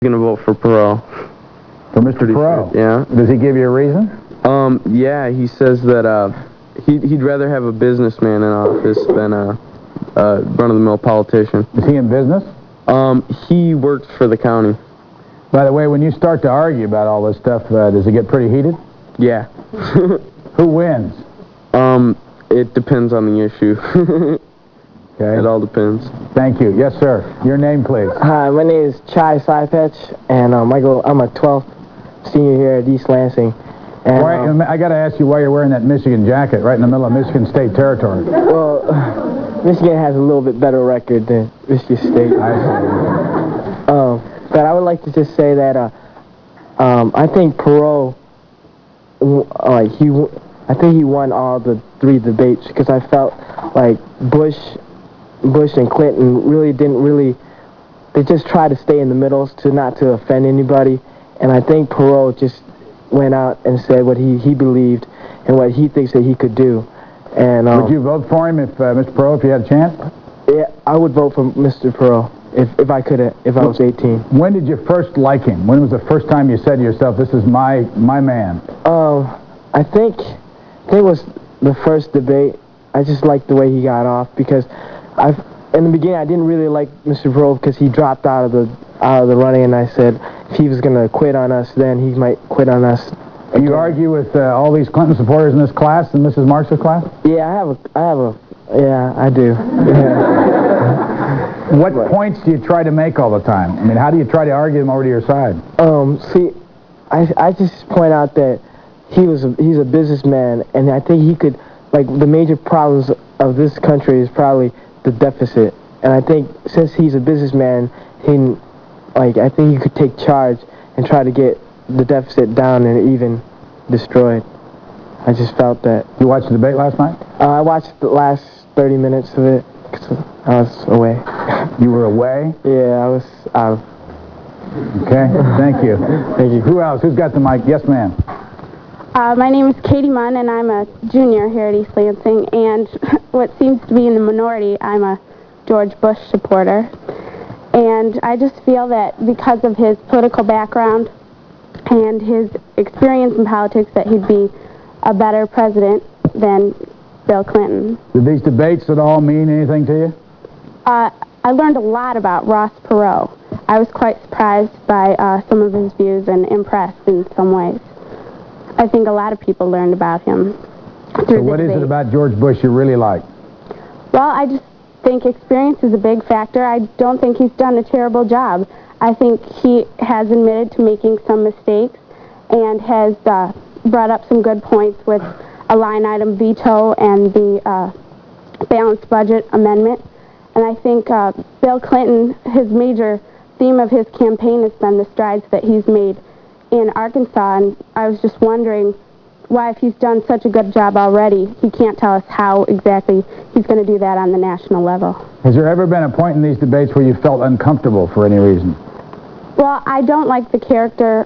Going to vote for Perot. For Mr. Perot? Yeah. Does he give you a reason? Yeah, he says that he'd rather have a businessman in office than a run-of-the-mill politician. Is he in business? He works for the county. By the way, when you start to argue about all this stuff, does it get pretty heated? Yeah. Who wins? It depends on the issue. Okay. It all depends. Thank you. Yes, sir. Your name, please. Hi, my name is Chai Saipech, and I'm a 12th senior here at East Lansing. And, I got to ask you why you're wearing that Michigan jacket right in the middle of Michigan State territory. Well, Michigan has a little bit better record than Michigan State. I see. But I would like to just say that I think Perot, I think he won all the 3 debates because I felt like Bush and Clinton they just tried to stay in the middle not to offend anybody. And I think Perot just went out and said what he believed and what he thinks that he could do. And would you vote for him if Mr. Perot, if you had a chance? Yeah, I would vote for Mr. Perot if I could, if I was 18. When did you first like him? When was the first time you said to yourself, "This is my man"? I think it was the first debate. I just liked the way he got off because in the beginning I didn't really like Mr. Perot because he dropped out of the running, and I said if he was going to quit on us, then he might quit on us. Do you argue with all these Clinton supporters in this class and Mrs. Marks' class? Yeah, I do. Yeah. What points do you try to make all the time? I mean, how do you try to argue them over to your side? See, I just point out that he's a businessman, and I think he could, like, the major problems of this country is probably the deficit. And I think since he's a businessman, I think he could take charge and try to get the deficit down and even destroyed. I just felt that. You watched the debate last night? I watched the last 30 minutes of it because I was away. You were away? Yeah, I was out. Okay, thank you. Thank you. Who else? Who's got the mic? Yes, ma'am. My name is Katie Munn, and I'm a junior here at East Lansing, and what seems to be in the minority, I'm a George Bush supporter. And I just feel that because of his political background and his experience in politics that he'd be a better president than Bill Clinton. Did these debates at all mean anything to you? I learned a lot about Ross Perot. I was quite surprised by some of his views and impressed in some ways. I think a lot of people learned about him through So what is it about George Bush you really like? Well, I just think experience is a big factor. I don't think he's done a terrible job. I think he has admitted to making some mistakes and has brought up some good points with a line item veto and the balanced budget amendment. And I think Bill Clinton, his major theme of his campaign has been the strides that he's made in Arkansas, and I was just wondering why, if he's done such a good job already, he can't tell us how exactly he's going to do that on the national level. Has there ever been a point in these debates where you felt uncomfortable for any reason? Well, I don't like the character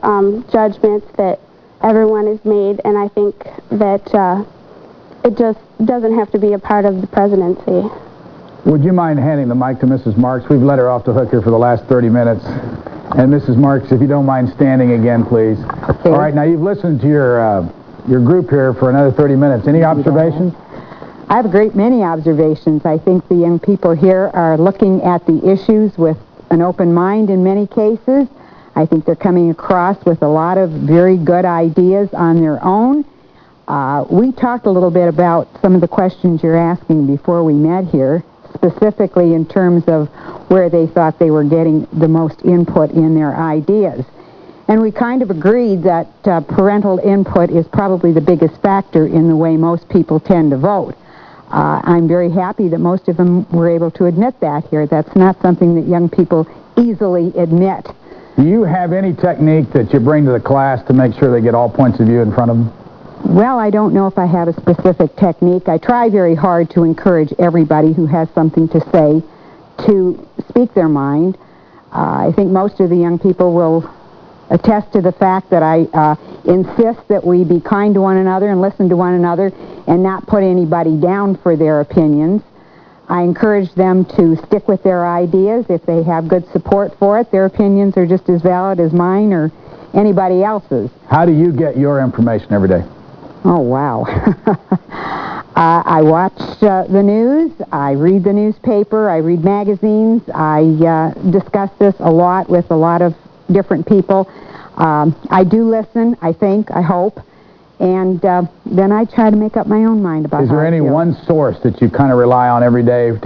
judgments that everyone has made, and I think that it just doesn't have to be a part of the presidency. Would you mind handing the mic to Mrs. Marks? We've let her off the hook here for the last 30 minutes. And Mrs. Marks, if you don't mind standing again, please. Okay. All right, now you've listened to your group here for another 30 minutes. Any observations? I have a great many observations. I think the young people here are looking at the issues with an open mind in many cases. I think they're coming across with a lot of very good ideas on their own. We talked a little bit about some of the questions you're asking before we met here, specifically in terms of where they thought they were getting the most input in their ideas. And we kind of agreed that parental input is probably the biggest factor in the way most people tend to vote. I'm very happy that most of them were able to admit that here. That's not something that young people easily admit. Do you have any technique that you bring to the class to make sure they get all points of view in front of them? Well, I don't know if I have a specific technique. I try very hard to encourage everybody who has something to say to speak their mind. I think most of the young people will attest to the fact that I insist that we be kind to one another and listen to one another and not put anybody down for their opinions. I encourage them to stick with their ideas if they have good support for it. Their opinions are just as valid as mine or anybody else's. How do you get your information every day? Oh, wow. I watch the news, I read the newspaper, I read magazines, I discuss this a lot with a lot of different people. I do listen, I think, I hope, and then I try to make up my own mind about Is there any one source that you kind of rely on every day